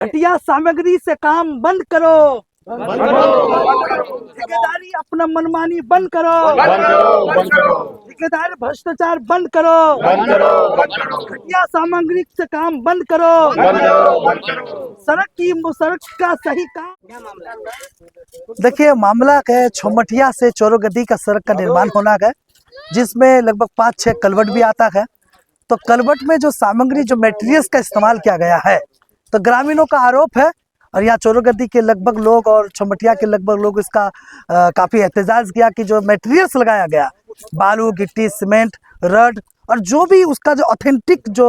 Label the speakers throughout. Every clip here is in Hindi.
Speaker 1: घटिया सामग्री से काम बंद करो, ठेकेदारी अपना मनमानी बंद करो, ठेकेदारी भ्रष्टाचार बंद करो, घटिया सामग्री से काम बंद करो, सड़क का सही काम। देखिए, मामला है छोमटिया से चोरोगद्दी का सड़क का निर्माण होना है, जिसमें लगभग 5-6 कलवट भी आता है। तो कलवट में जो सामग्री, जो मटेरियल्स का इस्तेमाल किया गया है, तो ग्रामीणों का आरोप है और यहाँ चोरोगद्दी के लगभग लोग और छोमटिया के लगभग लोग इसका काफ़ी एहतजाज किया कि जो मटेरियल्स लगाया गया, बालू, गिट्टी, सीमेंट, रड और जो भी उसका जो ऑथेंटिक जो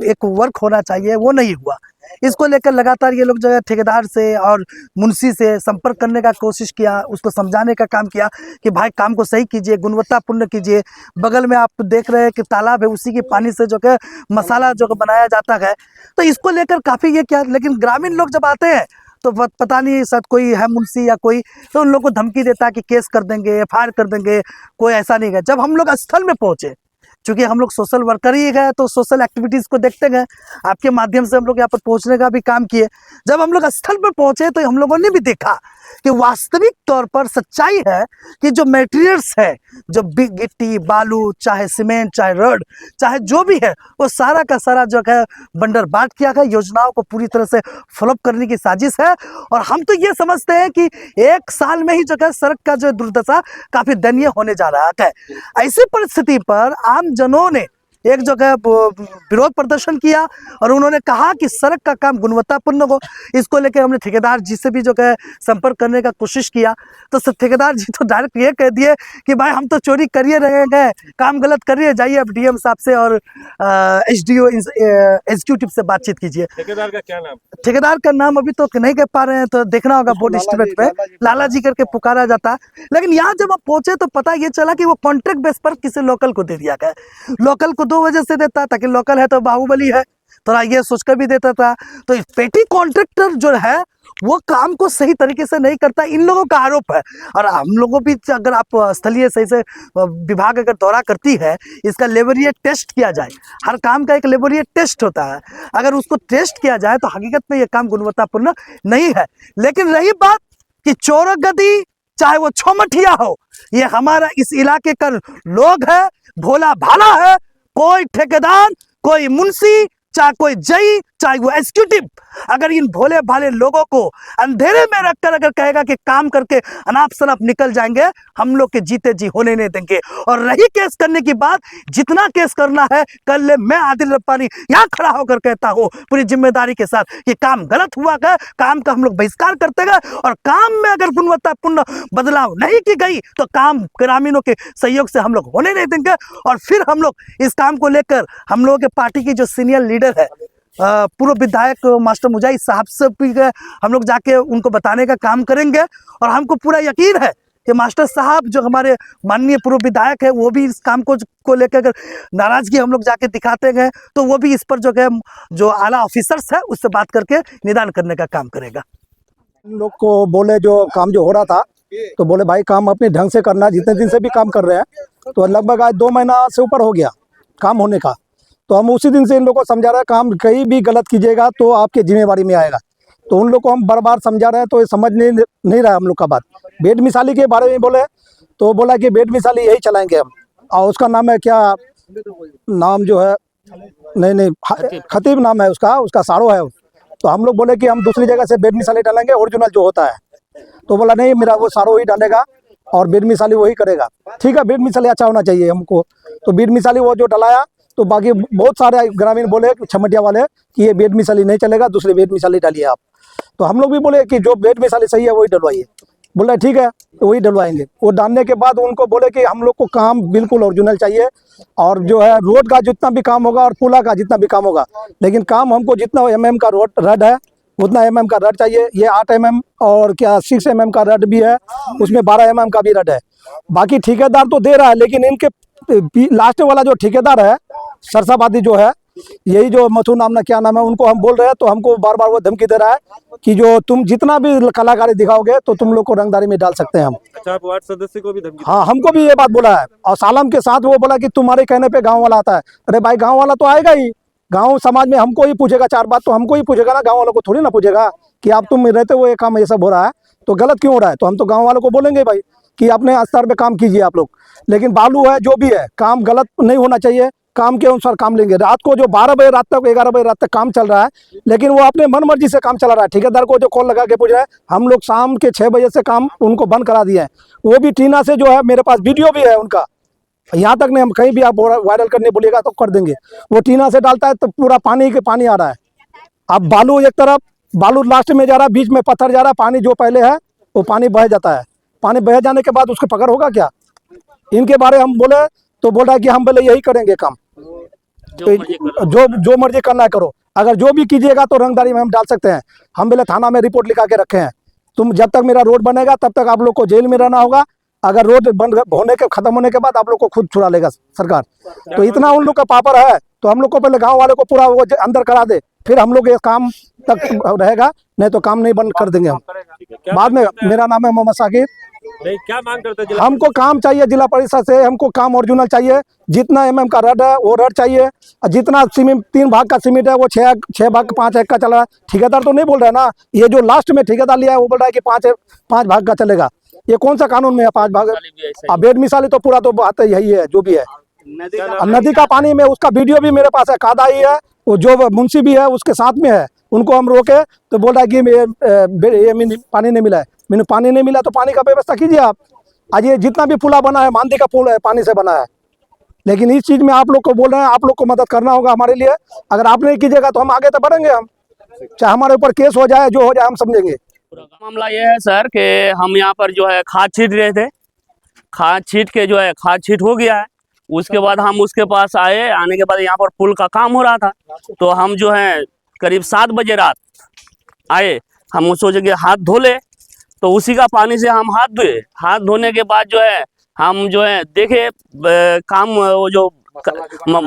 Speaker 1: एक वर्क होना चाहिए वो नहीं हुआ। इसको लेकर लगातार ये लोग जो है ठेकेदार से और मुंशी से संपर्क करने का कोशिश किया, उसको समझाने का काम किया कि भाई काम को सही कीजिए, गुणवत्तापूर्ण कीजिए। बगल में आप देख रहे हैं कि तालाब है, उसी के पानी से जो है मसाला जो बनाया जाता है। तो इसको लेकर काफ़ी ये क्या, लेकिन ग्रामीण लोग जब आते हैं तो पता नहीं शायद कोई है मुंशी या कोई, तो उन लोग को धमकी देता है कि केस कर देंगे, एफआईआर कर देंगे। कोई ऐसा नहीं है। जब हम लोग स्थल में पहुँचे, चूँकि हम लोग सोशल वर्कर ही गए तो सोशल एक्टिविटीज़ को देखते गए, आपके माध्यम से हम लोग यहाँ पर पहुँचने का भी काम किए। जब हम लोग स्थल पर पहुँचे तो हम लोगों ने भी देखा कि वास्तविक तौर पर सच्चाई है कि जो मटेरियल्स है, जो गिट्टी, बालू, चाहे सीमेंट, चाहे रड, चाहे जो भी है, वो सारा का सारा जो है बंडर बाट किया गया। योजनाओं को पूरी तरह से फॉलोअप करने की साजिश है और हम तो ये समझते हैं कि 1 साल में ही जो है सड़क का जो दुर्दशा काफ़ी दयनीय होने जा रहा है। ऐसी परिस्थिति पर आम जनों ने एक जगह विरोध प्रदर्शन किया और उन्होंने कहा कि सड़क का काम गुणवत्तापूर्ण हो। इसको लेकर हमने ठेकेदार जी से भी जो है संपर्क करने का कोशिश किया, तो ठेकेदार जी तो डायरेक्ट ये कह दिए कि भाई हम तो चोरी करिए रहेंगे, काम गलत करिए, जाइए अब डीएम साहब से और एसडीओ एग्जीक्यूटिव से बातचीत कीजिए।
Speaker 2: ठेकेदार का क्या नाम?
Speaker 1: ठेकेदार का नाम अभी तो नहीं कह पा रहे हैं, तो देखना होगा बोर्ड एस्टीमेट पे लाला जी करके पुकारा जाता। लेकिन यहाँ जब आप पहुंचे तो पता ये चला कि वो कॉन्ट्रैक्ट बेस पर किसी लोकल को दे दिया गया। लोकल को 2 वजह से देता, ताकि लोकल है तो बाहुबली है, थोड़ा ये सोचकर भी देता था। तो पेटी कॉन्ट्रैक्टर जो है वो काम को सही तरीके से नहीं करता, इन लोगों का आरोप है। और हम लोगों भी, अगर आप स्थलीय सही से विभाग अगर दौरा करती है, इसका लेवरीय टेस्ट किया जाए, हर काम का एक लेवरीय टेस्ट होता है, अगर उसको टेस्ट किया जाए तो हकीकत में ये काम गुणवत्तापूर्ण नहीं है। लेकिन रही बात कि चोरोगद्दी चाहे वो छोमटिया हो, ये हमारा इस इलाके का लोग है, भोला भाला है। कोई ठेकेदार, कोई मुंशी, चाहे कोई जई, चाहे वो एग्जीक्यूटिव, अगर इन भोले भाले लोगों को अंधेरे में रखकर अगर कहेगा कि काम करके अनाप शनाप निकल जाएंगे, हम लोग के जीते जी होने नहीं देंगे। और रही केस करने की बात, जितना केस करना है कर ले। मैं आदिल रब्बानी यहाँ खड़ा होकर कहता हूँ पूरी जिम्मेदारी के साथ कि काम गलत हुआ है, काम का हम लोग बहिष्कार करते गए और काम में अगर गुणवत्तापूर्ण बदलाव नहीं की गई तो काम ग्रामीणों के सहयोग से हम लोग होने नहीं देंगे। और फिर हम लोग इस काम को लेकर हम लोगों के पार्टी की जो सीनियर लीडर है, पूर्व विधायक मास्टर मुजाहिद साहब से भी हम लोग जाके उनको बताने का काम करेंगे। और हमको पूरा यकीन है कि मास्टर साहब जो हमारे माननीय पूर्व विधायक है, वो भी इस काम को लेकर अगर नाराजगी हम लोग जाके दिखाते गए तो वो भी इस पर जो है जो आला ऑफिसर्स है उससे बात करके निदान करने का काम करेगा।
Speaker 3: इन लोग को बोले जो काम जो हो रहा था, तो बोले भाई काम अपने ढंग से करना, जितने दिन से भी काम कर रहे हैं, तो लगभग आज 2 महीना से ऊपर हो गया काम होने का। तो हम उसी दिन से इन लोगों को समझा रहे हैं, काम कहीं भी गलत कीजिएगा तो आपके जिम्मेवारी में आएगा। तो उन लोग को हम बार बार समझा रहे हैं, तो ये समझ नहीं रहा हम लोग का बात। बेड मिसाली के बारे में बोले तो बोला कि बेड मिसाली यही चलाएंगे हम, और उसका नाम है क्या, नाम जो है नहीं खतीब नाम है उसका सारो है। तो हम लोग बोले कि हम दूसरी जगह से बेड मिसाली डालेंगे, ओरिजिनल जो होता है। तो बोला नहीं, मेरा वो सारो ही डालेगा और बेड मिसाली वही करेगा। ठीक है, बेड मिसाली अच्छा होना चाहिए हमको। तो बेड मिसाली वो जो डलाया, तो बाकी बहुत सारे ग्रामीण बोले छोमटिया वाले कि ये बेड मिसाली नहीं चलेगा, दूसरी बेड मिसाली डालिए आप। तो हम लोग भी बोले कि जो बेड मिसाली सही है वही डलवाइए। बोले ठीक है, तो वही डलवाएंगे। वो डालने के बाद उनको बोले कि हम लोग को काम बिल्कुल ओरिजिनल चाहिए, और जो है रोड का जितना भी काम होगा और पुला का जितना भी काम होगा, लेकिन काम हमको जितना mm का रड है उतना mm का रड चाहिए। ये 8 mm और क्या 6 mm का रड भी है, उसमें 12 mm का भी रड है। बाकी ठेकेदार तो दे रहा है, लेकिन इनके लास्ट वाला जो ठेकेदार है सरसाबादी जो है, यही जो मथु नाम ना क्या नाम है, उनको हम बोल रहे हैं, तो हमको बार बार वो धमकी दे रहा है कि जो तुम जितना भी कलाकारी दिखाओगे तो तुम लोग को रंगदारी में डाल सकते हैं हम।
Speaker 2: अच्छा, आप वार्ड सदस्य को भी धमकी?
Speaker 3: हाँ, हमको भी ये बात बोला है। और सालम के साथ वो बोला कि तुम्हारे कहने पे गांव वाला आता है। अरे भाई, गांव वाला तो आएगा ही, गांव समाज में हमको ही पूछेगा 4 बात, तो हमको ही पूछेगा ना, गांव वालों को थोड़ी ना पूछेगा कि आप तुम रहते हो ये काम ये सब हो रहा है तो गलत क्यों हो रहा है। तो हम तो गांव वालों को बोलेंगे भाई कि अपने स्तर पे काम कीजिए आप लोग। लेकिन बालू है जो भी है, काम गलत नहीं होना चाहिए, काम के अनुसार काम लेंगे। रात को जो 12 बजे रात तक 11 बजे रात तक काम चल रहा है, लेकिन वो अपने मन मर्जी से काम चला रहा है। ठेकेदार को जो कॉल लगा के पूछ रहा है, हम लोग शाम के 6 बजे से काम उनको बंद करा दिए हैं। वो भी टीना से, जो है मेरे पास वीडियो भी है उनका, यहाँ तक नहीं, हम कहीं भी आप वायरल करने बोलिएगा तो कर देंगे। वो टीना से डालता है तो पूरा पानी के पानी आ रहा है। अब बालू एक तरफ, बालू लास्ट में जा रहा है, बीच में पत्थर जा रहा है, पानी जो पहले है वो पानी बह जाता है। पानी बह जाने के बाद उसको पकड़ होगा क्या? इनके बारे हम बोले तो बोल रहा है कि हम बोले यही करेंगे काम, जो मर्जी करना है करो, अगर जो भी कीजिएगा तो रंगदारी में हम डाल सकते हैं। हम बोले थाना में रिपोर्ट लिखा के रखे हैं, तुम जब तक मेरा रोड बनेगा तब तक आप लोग को जेल में रहना होगा, अगर रोड बंद होने के खत्म होने के बाद आप लोग को खुद छुड़ा लेगा सरकार। तो इतना उन लोग का पावर है, तो हम लोग को पहले गांव वाले को पूरा वो अंदर करा दे, फिर हम लोग ये काम तक रहेगा, नहीं तो काम नहीं बंद कर देंगे हम बाद में। मेरा नाम है मोहम्मद साकिब।
Speaker 2: नहीं, क्या मांग करते हैं?
Speaker 3: हमको काम चाहिए जिला परिषद से, हमको काम ओरिजिनल चाहिए। जितना MM का रड है वो रड चाहिए, और जितना सीमेंट 3 भाग का सीमेंट है वो 6 भाग 5 एक का चला है। ठेकेदार तो नहीं बोल रहा है ना, ये जो लास्ट में ठेकेदार लिया है वो बोल रहा है कि 5 भाग का चलेगा। ये कौन सा कानून में है 5 भाग? बेड मिसाली तो पूरा तो बात यही है जो भी है। नदी का पानी में उसका वीडियो भी मेरे पास है, कादाई है, वो जो मुंशी भी है उसके साथ में है। उनको हम रोके तो बोल रहा है कि ये पानी नहीं मिला है। मैंने पानी नहीं मिला तो पानी का व्यवस्था कीजिए आप। आज ये जितना भी पुला बना है, मांदी का पुल है, पानी से बना है। लेकिन इस चीज में आप लोग को बोल रहे हैं, आप लोग को मदद करना होगा हमारे लिए। अगर आप नहीं कीजिएगा तो हम आगे तो बढ़ेंगे, हम चाहे हमारे ऊपर केस हो जाए, जो हो जाए हम समझेंगे।
Speaker 4: मामला ये है सर कि हम यहाँ पर जो है खाद छीट रहे थे, खाद छीट के जो है खाद छीट हो गया है। उसके बाद हम उसके पास आए, आने के बाद यहाँ पर पुल का काम हो रहा था, तो हम जो है करीब 7 बजे रात आए। हम उस जगह हाथ धो ले, तो उसी का पानी से हम हाथ धोए। हाथ धोने के बाद जो है हम जो है देखे काम वो जो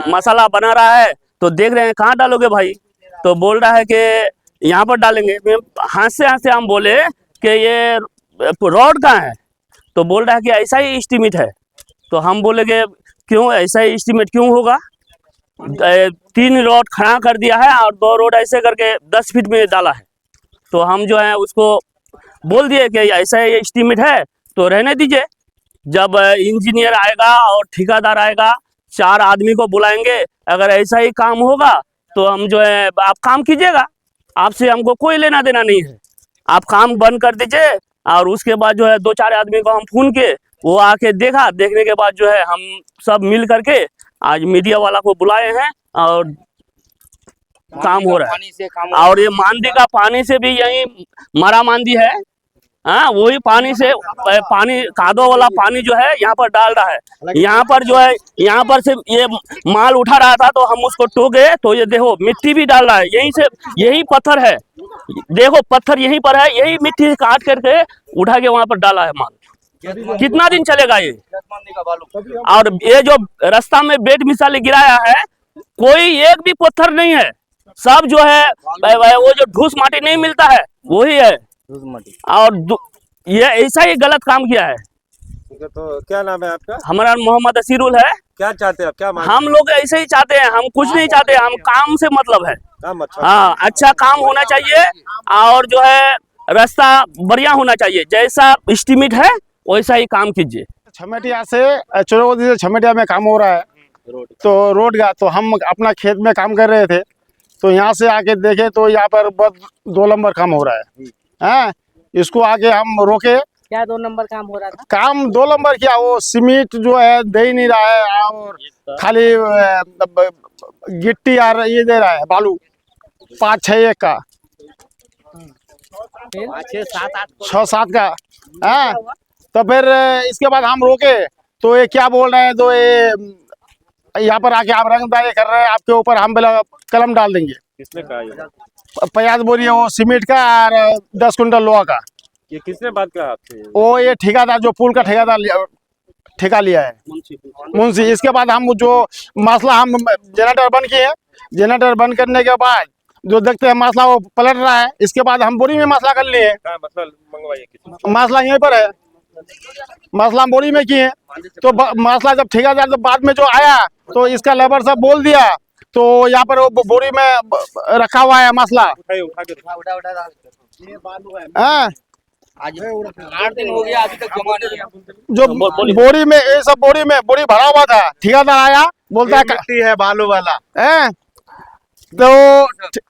Speaker 4: मसाला बना रहा है, तो देख रहे हैं कहाँ डालोगे भाई? तो बोल रहा है कि यहाँ पर डालेंगे। हाथ से हम बोले कि ये रोड कहाँ है? तो बोल रहा है कि ऐसा ही एस्टीमेट है। तो हम बोले कि क्यों ऐसा ही एस्टीमेट क्यों होगा? 3 रोड खड़ा कर दिया है और 2 रोड ऐसे करके 10 फीट में डाला है। तो हम जो है उसको बोल दिए कि ऐसा ही एस्टीमेट है तो रहने दीजिए। जब इंजीनियर आएगा और ठेकेदार आएगा, 4 आदमी को बुलाएंगे, अगर ऐसा ही काम होगा तो हम जो है आप काम कीजिएगा, आपसे हमको कोई लेना देना नहीं है, आप काम बंद कर दीजिए। और उसके बाद जो है 2-4 आदमी को हम फोन के, वो आके देखा, देखने के बाद जो है हम सब मिल करके आज मीडिया वाला को बुलाए हैं और काम हो रहा है। और ये मांदी का पानी से भी यही मरा मांदी है, हाँ वही पानी से पानी कादो वाला पानी जो है यहाँ पर डाल रहा है। यहाँ पर जो है यहाँ पर से ये माल उठा रहा था तो हम उसको टोके, तो ये देखो मिट्टी भी डाल रहा है, यहीं से यही पत्थर है, देखो पत्थर यहीं पर है, यही मिट्टी काट करके उठा के वहां पर डाला है माल। कितना दिन चलेगा ये? और ये जो रास्ता में बेड मिसाली गिराया है, कोई एक भी पत्थर नहीं है, सब जो है वो जो ढूस माटी नहीं मिलता है वही है। और ये ऐसा ही गलत काम किया है।
Speaker 2: तो क्या नाम है आपका?
Speaker 4: हमारा मोहम्मद असीरुल है।
Speaker 2: क्या चाहते हैं आप? क्या मांग?
Speaker 4: हम लोग ऐसे ही चाहते हैं, हम कुछ नहीं चाहते, हम काम से मतलब है।
Speaker 2: काम अच्छा,
Speaker 4: हाँ अच्छा काम होना चाहिए और जो है रास्ता बढ़िया होना चाहिए, जैसा एस्टीमेट है वैसा ही काम कीजिए।
Speaker 5: छमेटिया से चोरगदी से छमेटिया में काम हो रहा है, तो रोड का, तो हम अपना खेत में काम कर रहे थे, तो यहाँ से आके देखे तो यहाँ पर बहुत 2 नंबर काम हो रहा है। हैं, इसको आके हम रोके।
Speaker 6: क्या 2 नंबर काम हो रहा था?
Speaker 5: काम 2 नंबर क्या, वो सीमेंट जो है दे ही नहीं रहा है और खाली गिट्टी और ये दे रहा है बालू 5-6 एक का, 6-7 का है। तो फिर इसके बाद हम रोके तो ये क्या बोल रहे हैं, तो ये यहाँ पर आके आप रंगदारी कर रहे हैं, आपके ऊपर हम बोला कलम डाल देंगे।
Speaker 2: किसने कहा ये?
Speaker 5: 50 बोरी है वो सीमेंट का और 10 कुंटल लोहा का।
Speaker 2: ये किसने बात कहा आपसे?
Speaker 5: वो ये ठेकेदार जो पुल का ठेका लिया है, मुंशी। इसके बाद हम जो मसला हम जनरेटर बंद किए, जनरेटर बंद करने के बाद जो देखते हैं मसला वो पलट रहा है, इसके बाद हम बोरी में मसला कर लिए।
Speaker 2: मसला मंगवाइए,
Speaker 5: मसला यहीं पर है, मसला बोरी में किए। तो मसला जब ठेकेदार जब बाद में जो आया तो इसका लेबर सब बोल दिया, तो यहाँ पर वो बोरी में रखा हुआ है मसला।
Speaker 2: उठाइए, उठा के
Speaker 5: हाँ,
Speaker 6: 8 दिन हो गया अभी तक जमा नहीं है।
Speaker 5: जो बोरी में ये सब बोरी भरा हुआ था, ठेकेदार आया बोलता है
Speaker 2: मिट्टी है बालू वाला।
Speaker 5: हैं? तो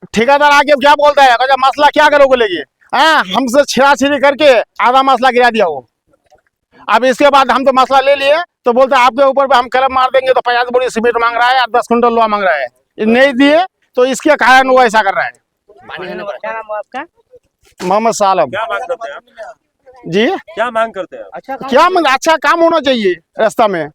Speaker 5: ठेकेदार आके क्या बोलता है, कहता मसला क्या करोगे लेके, हाँ हमसे छिड़ाछिड़ी करके आधा मसला गिरा दिया वो। अब इसके बाद हम तो मसला ले लिए, तो बोलता है आपके ऊपर भी हम कलम मार देंगे। तो 50 बोरी सीमेंट मांग रहा है और 10 कुंटल लोहा मांग रहा है। ये नहीं दिए तो इसके कारण वो ऐसा कर रहा है।
Speaker 6: क्या नाम है आपका?
Speaker 5: मोहम्मद सालम
Speaker 2: क्या मांग करते हैं आप?
Speaker 5: जी।
Speaker 2: क्या मांग करते हैं आप?
Speaker 6: अच्छा
Speaker 5: क्या मतलब अच्छा काम होना चाहिए रास्ता में।